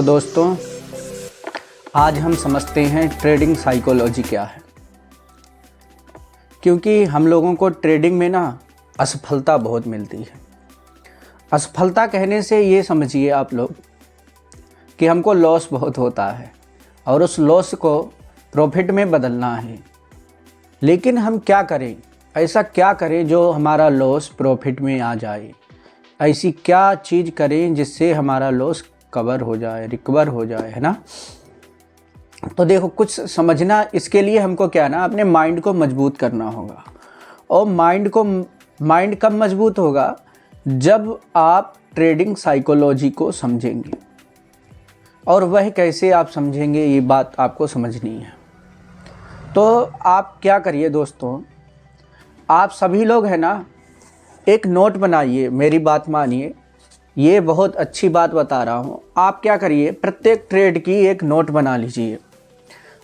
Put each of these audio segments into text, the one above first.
तो दोस्तों, आज हम समझते हैं ट्रेडिंग साइकोलॉजी क्या है। क्योंकि हम लोगों को ट्रेडिंग में ना असफलता बहुत मिलती है। असफलता कहने से ये समझिए आप लोग कि हमको लॉस बहुत होता है और उस लॉस को प्रॉफिट में बदलना है। लेकिन हम क्या करें, ऐसा क्या करें जो हमारा लॉस प्रॉफिट में आ जाए? ऐसी क्या चीज़ करें जिससे हमारा लॉस कवर हो जाए, रिकवर हो जाए, है ना। तो देखो, कुछ समझना, इसके लिए हमको क्या ना अपने माइंड को मजबूत करना होगा। और माइंड कब मजबूत होगा? जब आप ट्रेडिंग साइकोलॉजी को समझेंगे। और वह कैसे आप समझेंगे, ये बात आपको समझनी है। तो आप क्या करिए दोस्तों, आप सभी लोग हैं ना, एक नोट बनाइए। मेरी बात मानिए, ये बहुत अच्छी बात बता रहा हूँ। आप क्या करिए, प्रत्येक ट्रेड की एक नोट बना लीजिए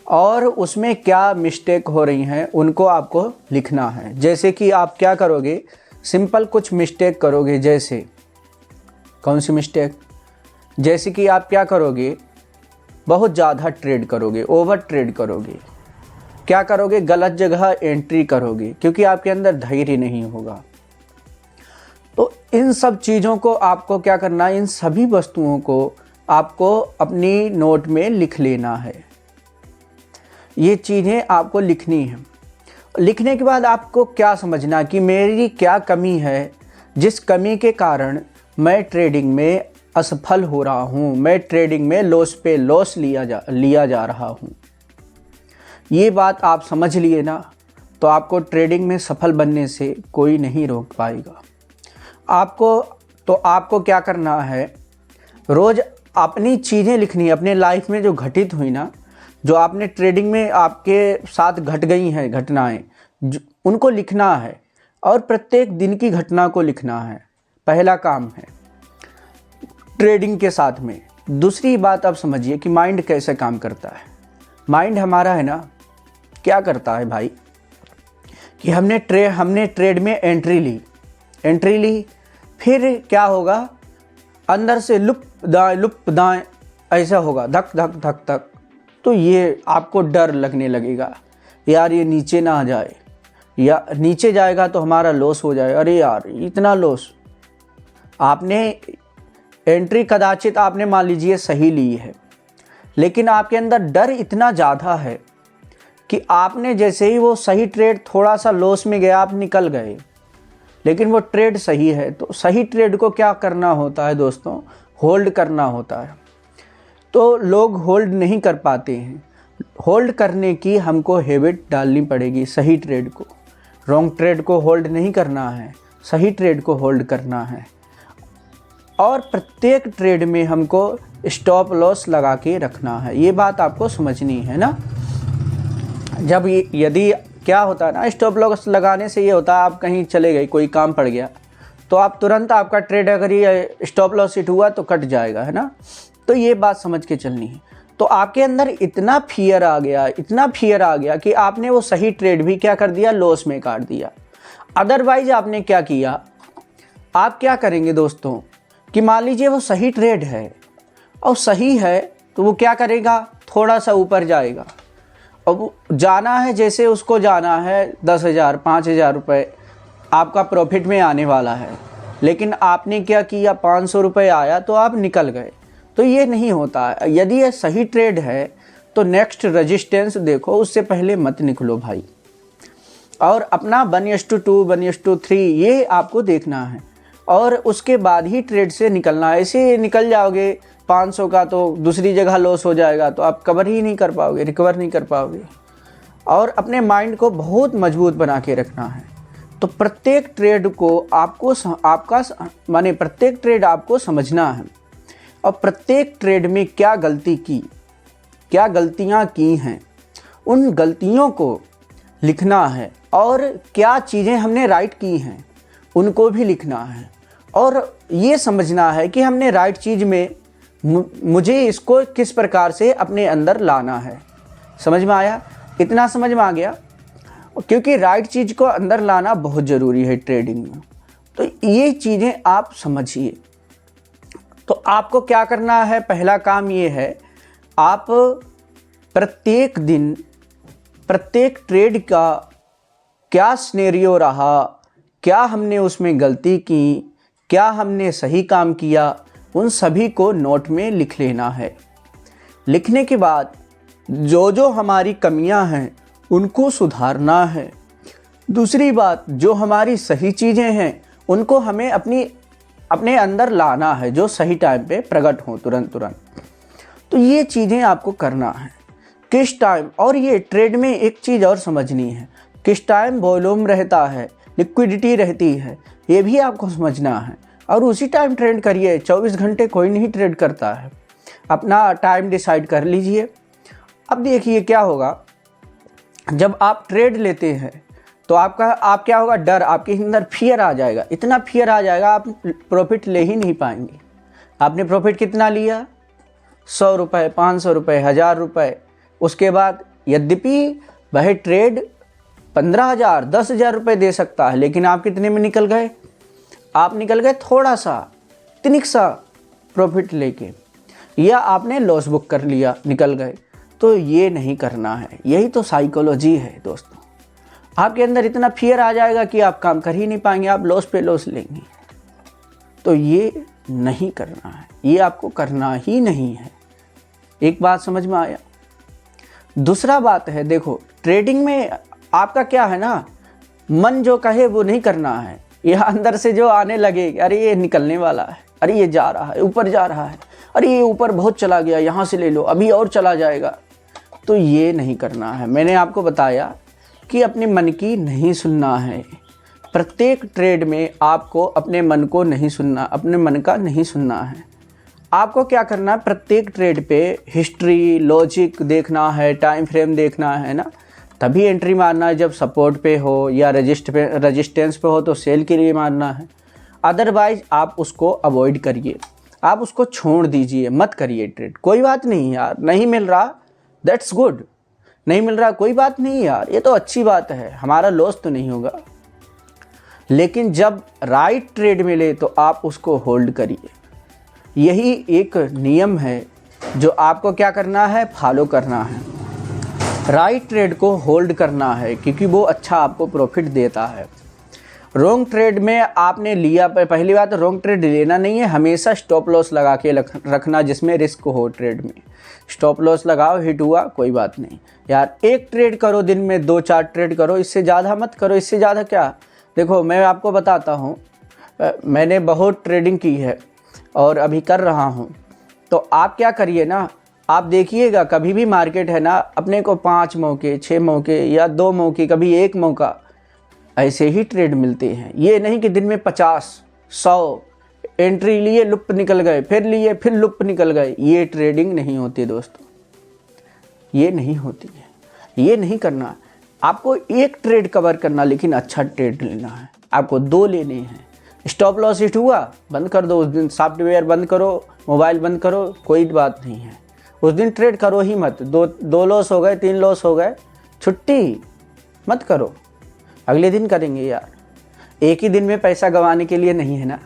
और उसमें क्या मिस्टेक हो रही हैं उनको आपको लिखना है। जैसे कि आप क्या करोगे, सिंपल कुछ मिस्टेक करोगे। जैसे कौन सी मिस्टेक? जैसे कि आप क्या करोगे, बहुत ज़्यादा ट्रेड करोगे, ओवर ट्रेड करोगे। क्या करोगे, गलत जगह एंट्री करोगे क्योंकि आपके अंदर धैर्य नहीं होगा। तो इन सब चीज़ों को आपको क्या करना है, इन सभी वस्तुओं को आपको अपनी नोट में लिख लेना है। ये चीज़ें आपको लिखनी है। लिखने के बाद आपको क्या समझना कि मेरी क्या कमी है, जिस कमी के कारण मैं ट्रेडिंग में असफल हो रहा हूँ, मैं ट्रेडिंग में लॉस पे लॉस लिया जा रहा हूँ। ये बात आप समझ लिए ना, तो आपको ट्रेडिंग में सफल बनने से कोई नहीं रोक पाएगा। आपको क्या करना है, रोज़ अपनी चीज़ें लिखनी है, अपने लाइफ में जो घटित हुई ना, जो आपने ट्रेडिंग में आपके साथ घट गई हैं घटनाएं, उनको लिखना है। और प्रत्येक दिन की घटना को लिखना है, पहला काम है ट्रेडिंग के साथ में। दूसरी बात आप समझिए कि माइंड कैसे काम करता है। माइंड हमारा है ना, क्या करता है भाई, कि हमने ट्रेड में एंट्री ली, फिर क्या होगा, अंदर से लुप दाएं ऐसा होगा, धक धक धक धक। तो ये आपको डर लगने लगेगा, यार ये नीचे ना आ जाए, या नीचे जाएगा तो हमारा लॉस हो जाए। अरे यार इतना लॉस। आपने एंट्री कदाचित आपने मान लीजिए सही ली है, लेकिन आपके अंदर डर इतना ज़्यादा है कि आपने जैसे ही वो सही ट्रेड थोड़ा सा लॉस में गया, आप निकल गए, लेकिन वो ट्रेड सही है। तो सही ट्रेड को क्या करना होता है दोस्तों, होल्ड करना होता है। तो लोग होल्ड नहीं कर पाते हैं। होल्ड करने की हमको हैबिट डालनी पड़ेगी। सही ट्रेड को, रॉन्ग ट्रेड को होल्ड नहीं करना है, सही ट्रेड को होल्ड करना है। और प्रत्येक ट्रेड में हमको स्टॉप लॉस लगा के रखना है। ये बात आपको समझनी है ना। जब यदि क्या होता है ना, स्टॉप लॉस लगाने से ये होता है, आप कहीं चले गए, कोई काम पड़ गया, तो आप तुरंत आपका ट्रेड अगर ये स्टॉप लॉस हिट हुआ तो कट जाएगा, है ना। तो ये बात समझ के चलनी है। तो आपके अंदर इतना फियर आ गया कि आपने वो सही ट्रेड भी क्या कर दिया, लॉस में काट दिया। अदरवाइज आपने क्या किया, आप क्या करेंगे दोस्तों, कि मान लीजिए वो सही ट्रेड है और सही है, तो वो क्या करेगा, थोड़ा सा ऊपर जाएगा। अब जाना है, जैसे उसको जाना है 10,000 5,000 रुपये आपका प्रॉफिट में आने वाला है, लेकिन आपने क्या किया, 500 रुपये आया तो आप निकल गए। तो ये नहीं होता है। यदि ये सही ट्रेड है तो नेक्स्ट रेजिस्टेंस देखो, उससे पहले मत निकलो भाई। और अपना 1:2 1:3 ये आपको देखना है, और उसके बाद ही ट्रेड से निकलना है। ऐसे निकल जाओगे 500 का तो दूसरी जगह लॉस हो जाएगा, तो आप कवर ही नहीं कर पाओगे, रिकवर नहीं कर पाओगे। और अपने माइंड को बहुत मजबूत बना के रखना है। तो प्रत्येक ट्रेड को प्रत्येक ट्रेड आपको समझना है, और प्रत्येक ट्रेड में क्या गलतियाँ की हैं, उन गलतियों को लिखना है। और क्या चीज़ें हमने राइट की हैं उनको भी लिखना है। और ये समझना है कि हमने राइट चीज़ में मुझे इसको किस प्रकार से अपने अंदर लाना है। समझ में आया? इतना समझ में आ गया? क्योंकि राइट चीज़ को अंदर लाना बहुत ज़रूरी है ट्रेडिंग में। तो ये चीज़ें आप समझिए। तो आपको क्या करना है, पहला काम ये है, आप प्रत्येक दिन प्रत्येक ट्रेड का क्या सिनेरियो रहा, क्या हमने उसमें गलती की, क्या हमने सही काम किया, उन सभी को नोट में लिख लेना है। लिखने के बाद जो जो हमारी कमियां हैं उनको सुधारना है। दूसरी बात, जो हमारी सही चीज़ें हैं उनको हमें अपने अंदर लाना है, जो सही टाइम पे प्रकट हो तुरंत। तो ये चीज़ें आपको करना है। किस टाइम, और ये ट्रेड में एक चीज़ और समझनी है, किस टाइम वॉल्यूम रहता है, लिक्विडिटी रहती है, ये भी आपको समझना है और उसी टाइम ट्रेड करिए। 24 घंटे कोई नहीं ट्रेड करता है, अपना टाइम डिसाइड कर लीजिए। अब देखिए क्या होगा, जब आप ट्रेड लेते हैं तो आप क्या होगा, डर, आपके अंदर फियर आ जाएगा, इतना फियर आ जाएगा आप प्रॉफिट ले ही नहीं पाएंगे। आपने प्रॉफिट कितना लिया, 100 रुपये, 500 रुपये, 1000 रुपये। उसके बाद यद्यपि वह ट्रेड 15,000, 10,000 रुपये दे सकता है, लेकिन आप कितने में निकल गए, आप निकल गए थोड़ा सा, तनिक सा प्रॉफिट लेके, या आपने लॉस बुक कर लिया, निकल गए। तो ये नहीं करना है। यही तो साइकोलॉजी है दोस्तों। आपके अंदर इतना फियर आ जाएगा कि आप काम कर ही नहीं पाएंगे, आप लॉस पे लॉस लेंगे। तो ये नहीं करना है, ये आपको करना ही नहीं है। एक बात समझ में आया। दूसरा बात है, देखो ट्रेडिंग में आपका क्या है ना, मन जो कहे वो नहीं करना है। यह अंदर से जो आने लगे, अरे ये निकलने वाला है, अरे ये जा रहा है, ऊपर जा रहा है, अरे ये ऊपर बहुत चला गया, यहाँ से ले लो, अभी और चला जाएगा, तो ये नहीं करना है। मैंने आपको बताया कि अपने मन की नहीं सुनना है। प्रत्येक ट्रेड में आपको अपने मन को नहीं सुनना, अपने मन का नहीं सुनना है। आपको क्या करना है, प्रत्येक ट्रेड पे हिस्ट्री, लॉजिक देखना है, टाइम फ्रेम देखना है ना, तभी एंट्री मारना है। जब सपोर्ट पे हो या रजिस्टेंस पे हो तो सेल के लिए मारना है। अदरवाइज आप उसको अवॉइड करिए, आप उसको छोड़ दीजिए, मत करिए ट्रेड। कोई बात नहीं यार, नहीं मिल रहा, दैट्स गुड, नहीं मिल रहा कोई बात नहीं यार, ये तो अच्छी बात है, हमारा लॉस तो नहीं होगा। लेकिन जब राइट ट्रेड मिले तो आप उसको होल्ड करिए। यही एक नियम है जो आपको क्या करना है, फॉलो करना है। राइट ट्रेड को होल्ड करना है क्योंकि वो अच्छा आपको प्रॉफिट देता है। रॉन्ग ट्रेड में आपने लिया, पहली बात तो रॉन्ग ट्रेड लेना नहीं है, हमेशा स्टॉप लॉस लगा के रखना जिसमें रिस्क हो। ट्रेड में स्टॉप लॉस लगाओ, हिट हुआ कोई बात नहीं यार, एक ट्रेड करो दिन में, 2-4 ट्रेड करो, इससे ज़्यादा मत करो। इससे ज़्यादा क्या, देखो मैं आपको बताता हूँ, मैंने बहुत ट्रेडिंग की है और अभी कर रहा हूँ। तो आप क्या करिए ना, आप देखिएगा कभी भी मार्केट है ना, अपने को 5 मौके, 6 मौके या 2 मौके, कभी 1 मौका, ऐसे ही ट्रेड मिलते हैं। ये नहीं कि दिन में 50-100 एंट्री लिए, लुप्त निकल गए, फिर लिए, फिर लुप्त निकल गए। ये ट्रेडिंग नहीं होती दोस्तों, ये नहीं होती है, ये नहीं करना। आपको एक ट्रेड कवर करना, लेकिन अच्छा ट्रेड लेना है। आपको 2 लेने हैं। स्टॉप लॉस हिट हुआ, बंद कर दो उस दिन, सॉफ्टवेयर बंद करो, मोबाइल बंद करो, कोई बात नहीं है। उस दिन ट्रेड करो ही मत। 2 लॉस हो गए, 3 लॉस हो गए, छुट्टी मत करो, अगले दिन करेंगे यार। एक ही दिन में पैसा गंवाने के लिए नहीं है ना,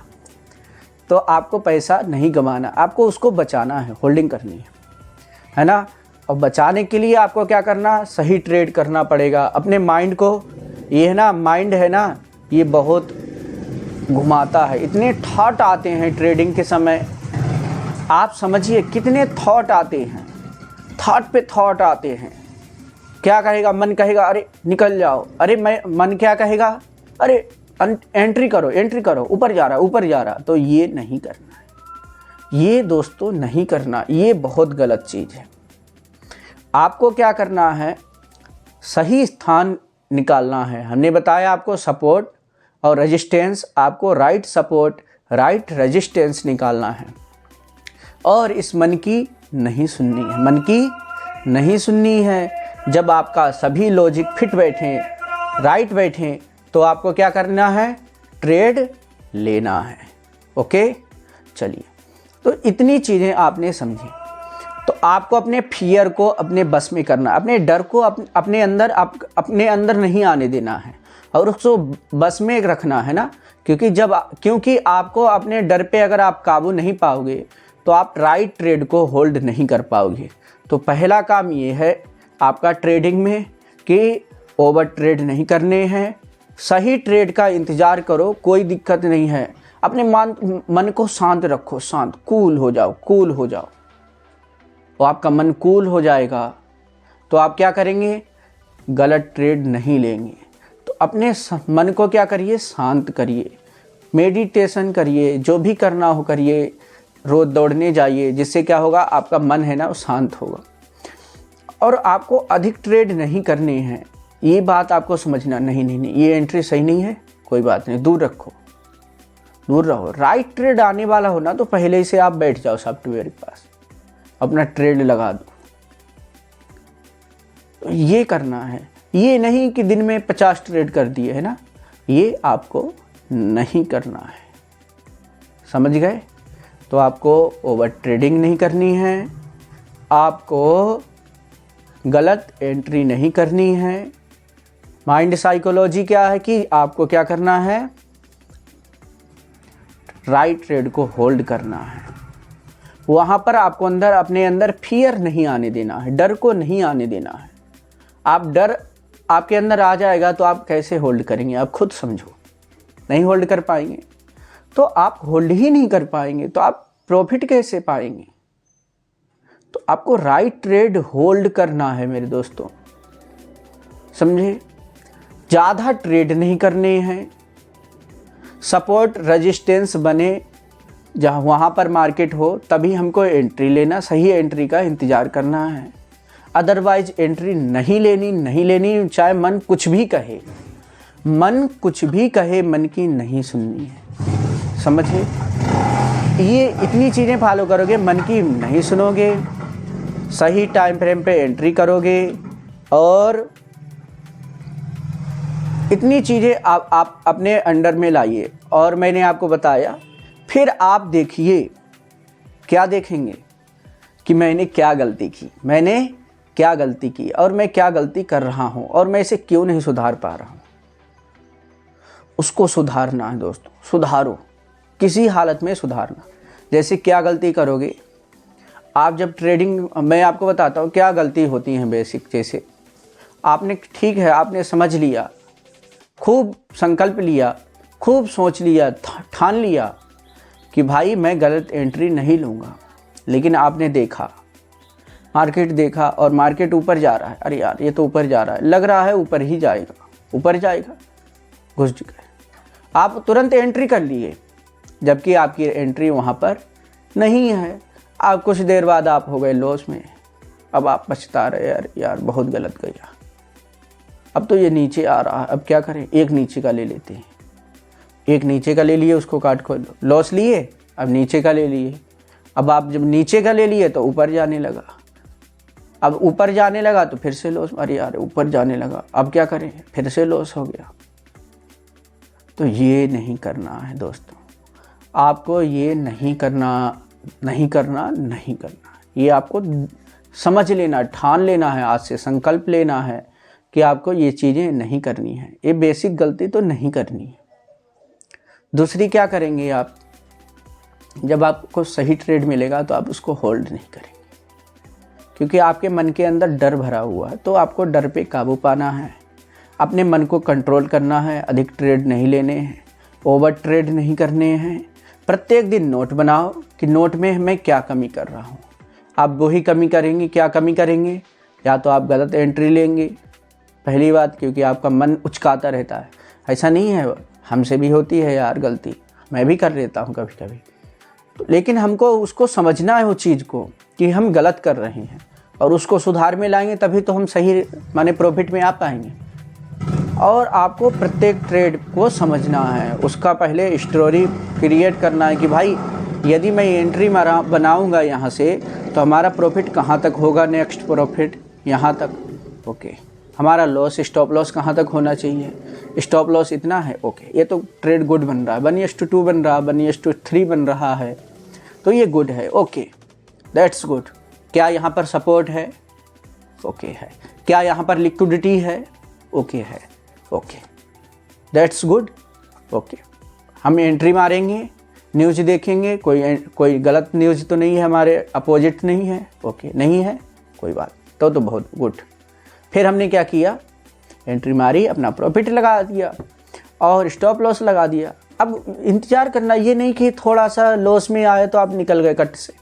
तो आपको पैसा नहीं गंवाना, आपको उसको बचाना है, होल्डिंग करनी है ना। और बचाने के लिए आपको क्या करना, सही ट्रेड करना पड़ेगा। अपने माइंड को, ये है ना माइंड है ना, ये बहुत घुमाता है, इतने थॉट आते हैं ट्रेडिंग के समय, आप समझिए कितने थॉट आते हैं, थॉट पे थॉट आते हैं। क्या कहेगा मन, कहेगा अरे निकल जाओ, अरे मन क्या कहेगा, अरे एंट्री करो, ऊपर जा रहा। तो ये नहीं करना है, ये दोस्तों नहीं करना, ये बहुत गलत चीज़ है। आपको क्या करना है, सही स्थान निकालना है। हमने बताया आपको सपोर्ट और रेजिस्टेंस, आपको राइट सपोर्ट, राइट रेजिस्टेंस निकालना है। और इस मन की नहीं सुननी है, मन की नहीं सुननी है। जब आपका सभी लॉजिक फिट बैठे, राइट बैठे, तो आपको क्या करना है, ट्रेड लेना है। ओके, चलिए, तो इतनी चीज़ें आपने समझी। तो आपको अपने फियर को अपने बस में करना, अपने डर को अपने अंदर नहीं आने देना है। और उसको बस में रखना है ना, क्योंकि आपको अपने डर पे अगर आप काबू नहीं पाओगे तो आप राइट ट्रेड को होल्ड नहीं कर पाओगे। तो पहला काम ये है आपका ट्रेडिंग में कि ओवर ट्रेड नहीं करने हैं, सही ट्रेड का इंतज़ार करो, कोई दिक्कत नहीं है। अपने मन को शांत रखो, शांत, कूल हो जाओ, कूल हो जाओ। तो आपका मन कूल हो जाएगा तो आप क्या करेंगे, गलत ट्रेड नहीं लेंगे। तो अपने मन को क्या करिए, शांत करिए, मेडिटेशन करिए, जो भी करना हो करिए, रोज़ दौड़ने जाइए, जिससे क्या होगा आपका मन है ना वो शांत होगा। और आपको अधिक ट्रेड नहीं करने हैं, ये बात आपको समझना। नहीं, ये एंट्री सही नहीं है, कोई बात नहीं, दूर रखो, दूर रहो। राइट ट्रेड आने वाला हो ना तो पहले से आप बैठ जाओ सॉफ्टवेयर के पास, अपना ट्रेड लगा दो। तो ये करना है, ये नहीं कि दिन में 50 ट्रेड कर दिए है ना, ये आपको नहीं करना है, समझ गए। तो आपको ओवर ट्रेडिंग नहीं करनी है, आपको गलत एंट्री नहीं करनी है। माइंड साइकोलॉजी क्या है कि आपको क्या करना है, राइट ट्रेड को होल्ड करना है। वहाँ पर आपको अपने अंदर फियर नहीं आने देना है, डर को नहीं आने देना है। आप डर आपके अंदर आ जाएगा तो आप कैसे होल्ड करेंगे, आप खुद समझो, नहीं होल्ड कर पाएंगे। तो आप होल्ड ही नहीं कर पाएंगे तो आप प्रॉफिट कैसे पाएंगे। तो आपको राइट ट्रेड होल्ड करना है मेरे दोस्तों, समझे। ज़्यादा ट्रेड नहीं करने हैं, सपोर्ट रेजिस्टेंस बने जहाँ वहाँ पर मार्केट हो तभी हमको एंट्री लेना, सही एंट्री का इंतज़ार करना है। अदरवाइज एंट्री नहीं लेनी, चाहे मन कुछ भी कहे, मन कुछ भी कहे, मन की नहीं सुननी है, समझे। ये इतनी चीज़ें फॉलो करोगे, मन की नहीं सुनोगे, सही टाइम फ्रेम पे एंट्री करोगे, और इतनी चीज़ें आप अपने अंडर में लाइए। और मैंने आपको बताया, फिर आप देखिए क्या देखेंगे कि मैंने क्या गलती की और मैं क्या गलती कर रहा हूँ और मैं इसे क्यों नहीं सुधार पा रहा हूँ। उसको सुधारना है दोस्तों, सुधारो, किसी हालत में सुधारना। जैसे क्या गलती करोगे आप जब ट्रेडिंग, मैं आपको बताता हूँ क्या गलती होती है बेसिक। जैसे आपने, ठीक है, आपने समझ लिया, खूब संकल्प लिया, खूब सोच लिया, ठान लिया कि भाई मैं गलत एंट्री नहीं लूँगा, लेकिन आपने देखा, मार्केट देखा और मार्केट ऊपर जा रहा है, अरे यार ये तो ऊपर जा रहा है, लग रहा है ऊपर ही जाएगा, ऊपर जाएगा, घुस गए, आप तुरंत एंट्री कर लिए, जबकि आपकी एंट्री वहाँ पर नहीं है। आप कुछ देर बाद आप हो गए लॉस में, अब आप पछता रहे, यार बहुत गलत गया, अब तो ये नीचे आ रहा है, अब क्या करें, एक नीचे का ले लेते हैं, एक नीचे का ले लिए, उसको काट खोल लो, लॉस लिए, अब नीचे का ले लिए, अब आप जब नीचे का ले लिए तो ऊपर जाने लगा, अब ऊपर जाने लगा तो फिर से लॉस, अरे यार ऊपर जाने लगा, अब क्या करें, फिर से लॉस हो गया। तो ये नहीं करना है दोस्तों, आपको ये नहीं करना। ये आपको समझ लेना, ठान लेना है, आज से संकल्प लेना है कि आपको ये चीज़ें नहीं करनी है, ये बेसिक गलती तो नहीं करनी है। दूसरी क्या करेंगे आप, जब आपको सही ट्रेड मिलेगा तो आप उसको होल्ड नहीं करेंगे, क्योंकि आपके मन के अंदर डर भरा हुआ है। तो आपको डर पे काबू पाना है, अपने मन को कंट्रोल करना है, अधिक ट्रेड नहीं लेने हैं, ओवर ट्रेड नहीं करने हैं। प्रत्येक दिन नोट बनाओ कि नोट में मैं क्या कमी कर रहा हूँ। आप वही कमी करेंगे, क्या कमी करेंगे, या तो आप गलत एंट्री लेंगे, पहली बात, क्योंकि आपका मन उचकाता रहता है। ऐसा नहीं है, हमसे भी होती है यार गलती, मैं भी कर लेता हूँ कभी कभी, तो लेकिन हमको उसको समझना है, वो चीज़ को कि हम गलत कर रहे हैं, और उसको सुधार में लाएंगे तभी तो हम सही माने प्रॉफिट में आ पाएंगे। और आपको प्रत्येक ट्रेड को समझना है, उसका पहले स्टोरी क्रिएट करना है कि भाई यदि मैं एंट्री बनाऊंगा यहाँ से तो हमारा प्रॉफिट कहाँ तक होगा, नेक्स्ट प्रॉफिट यहाँ तक, ओके, हमारा लॉस, स्टॉप लॉस कहाँ तक होना चाहिए, स्टॉप लॉस इतना है, ओके, ये तो ट्रेड गुड बन रहा है, 1:2 बन रहा है, 1:3 बन रहा है, तो ये गुड है, ओके, दैट्स गुड। क्या यहाँ पर सपोर्ट है, ओके है, क्या यहाँ पर लिक्विडिटी है, ओके है, ओके, दैट्स गुड। ओके, हम एंट्री मारेंगे, न्यूज़ देखेंगे, कोई गलत न्यूज़ तो नहीं है, हमारे अपोजिट नहीं है। ओके, नहीं है, कोई बात तो बहुत गुड। फिर हमने क्या किया, एंट्री मारी, अपना प्रॉफिट लगा दिया और स्टॉप लॉस लगा दिया। अब इंतज़ार करना, ये नहीं कि थोड़ा सा लॉस में आए तो आप निकल गए, कट से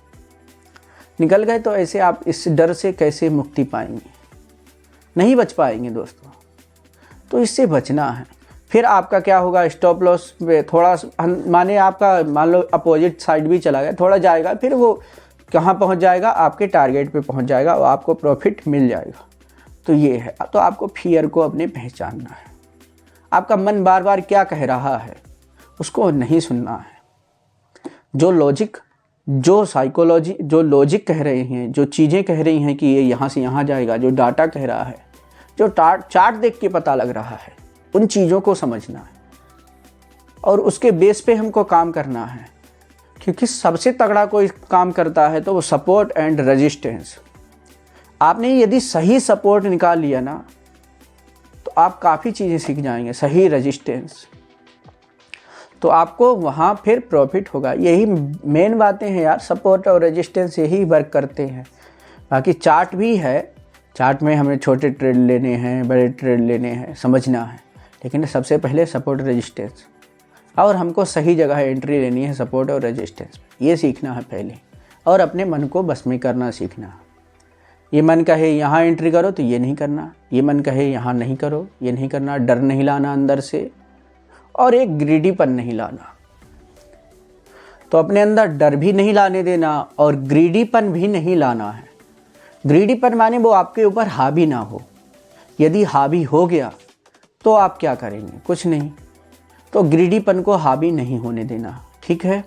निकल गए, तो ऐसे आप इस डर से कैसे मुक्ति पाएंगे, नहीं बच पाएंगे दोस्तों। तो इससे बचना है। फिर आपका क्या होगा, स्टॉप लॉस पे थोड़ा माने आपका मान लो अपोजिट साइड भी चला गया, थोड़ा जाएगा, फिर वो कहाँ पहुँच जाएगा, आपके टारगेट पे पहुँच जाएगा और आपको प्रॉफिट मिल जाएगा। तो ये है, तो आपको फियर को अपने पहचानना है। आपका मन बार बार क्या कह रहा है उसको नहीं सुनना है। जो लॉजिक, जो साइकोलॉजी, जो लॉजिक कह रहे हैं, जो चीज़ें कह रही हैं कि ये यहाँ से यहाँ जाएगा, जो डाटा कह रहा है, जो चार्ट देख के पता लग रहा है, उन चीज़ों को समझना है और उसके बेस पे हमको काम करना है। क्योंकि सबसे तगड़ा कोई काम करता है तो वो सपोर्ट एंड रेजिस्टेंस। आपने यदि सही सपोर्ट निकाल लिया ना तो आप काफ़ी चीज़ें सीख जाएंगे, सही रेजिस्टेंस, तो आपको वहाँ फिर प्रॉफिट होगा। यही मेन बातें हैं यार, सपोर्ट और रेजिस्टेंस यही वर्क करते हैं। बाकी चार्ट भी है, चार्ट में हमें छोटे ट्रेड लेने हैं, बड़े ट्रेड लेने हैं, समझना है, लेकिन सबसे पहले सपोर्ट रेजिस्टेंस, और हमको सही जगह एंट्री लेनी है सपोर्ट और रेजिस्टेंस, ये सीखना है पहले, और अपने मन को बस में करना सीखना है। ये मन कहे यहाँ एंट्री करो तो ये नहीं करना, ये मन कहे यहाँ नहीं करो, ये नहीं करना। डर नहीं लाना अंदर से, और एक ग्रीडीपन नहीं लाना। तो अपने अंदर डर भी नहीं लाने देना और ग्रीडीपन भी नहीं लाना है। ग्रीडीपन माने वो आपके ऊपर हावी ना हो। यदि हावी हो गया तो आप क्या करेंगे, कुछ नहीं। तो ग्रीडीपन को हावी नहीं होने देना, ठीक है।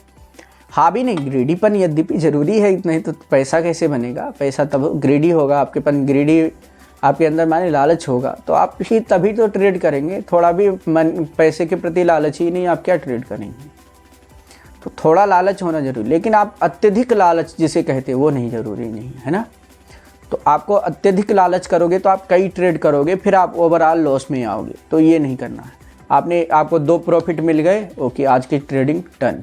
हावी नहीं, ग्रीडीपन यद्यपि ज़रूरी है, नहीं तो पैसा कैसे बनेगा। पैसा तब ग्रीडी होगा, आपके पन ग्रीडी आपके अंदर माने लालच होगा तो आप ही तभी तो ट्रेड करेंगे। थोड़ा भी मन पैसे के प्रति लालच ही नहीं, आप क्या ट्रेड करेंगे। तो थोड़ा लालच होना जरूरी, लेकिन आप अत्यधिक लालच जिसे कहते हैं वो नहीं, ज़रूरी नहीं है ना। तो आपको अत्यधिक लालच करोगे तो आप कई ट्रेड करोगे, फिर आप ओवरऑल लॉस में आओगे। तो ये नहीं करना है। आपको 2 प्रॉफिट मिल गए, ओके, आज की ट्रेडिंग डन।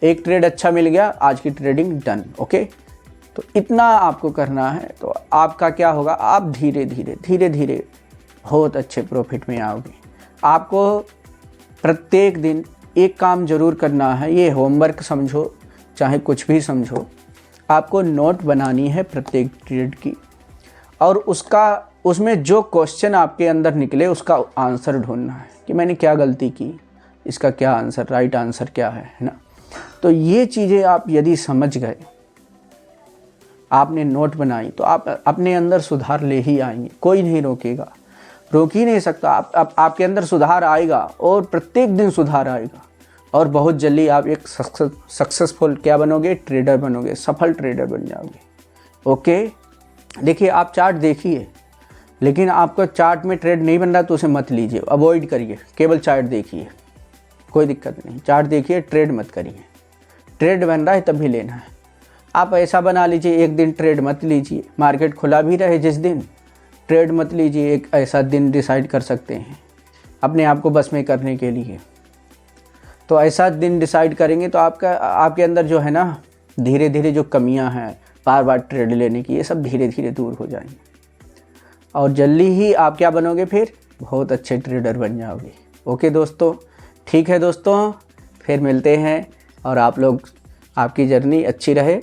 एक ट्रेड अच्छा मिल गया, आज की ट्रेडिंग डन, ओके। तो इतना आपको करना है। तो आपका क्या होगा, आप धीरे धीरे बहुत अच्छे प्रॉफिट में आओगे। आपको प्रत्येक दिन एक काम जरूर करना है, ये होमवर्क समझो चाहे कुछ भी समझो, आपको नोट बनानी है प्रत्येक ट्रेड की, और उसमें जो क्वेश्चन आपके अंदर निकले उसका आंसर ढूंढना है कि मैंने क्या गलती की, इसका क्या आंसर, राइट आंसर क्या है ना। तो ये चीज़ें आप यदि समझ गए, आपने नोट बनाई, तो आप अपने अंदर सुधार ले ही आएंगे। कोई नहीं रोकेगा, रोक ही नहीं सकता। आपके अंदर सुधार आएगा और प्रत्येक दिन सुधार आएगा, और बहुत जल्दी आप एक सक्सेसफुल क्या बनोगे, ट्रेडर बनोगे, सफल ट्रेडर बन जाओगे। ओके, देखिए आप चार्ट देखिए, लेकिन आपका चार्ट में ट्रेड नहीं बन रहा तो उसे मत लीजिए, अवॉइड करिए, केवल चार्ट देखिए, कोई दिक्कत नहीं। चार्ट देखिए, ट्रेड मत करिए। ट्रेड बन रहा है तभी लेना है। आप ऐसा बना लीजिए, एक दिन ट्रेड मत लीजिए, मार्केट खुला भी रहे जिस दिन, ट्रेड मत लीजिए। एक ऐसा दिन डिसाइड कर सकते हैं अपने आप को बस में करने के लिए। तो ऐसा दिन डिसाइड करेंगे तो आपके अंदर जो है ना, धीरे धीरे जो कमियां हैं बार बार ट्रेड लेने की, ये सब धीरे धीरे दूर हो जाएंगे, और जल्दी ही आप क्या बनोगे, फिर बहुत अच्छे ट्रेडर बन जाओगे। ओके दोस्तों, ठीक है दोस्तों, फिर मिलते हैं, और आप लोग, आपकी जर्नी अच्छी रहे।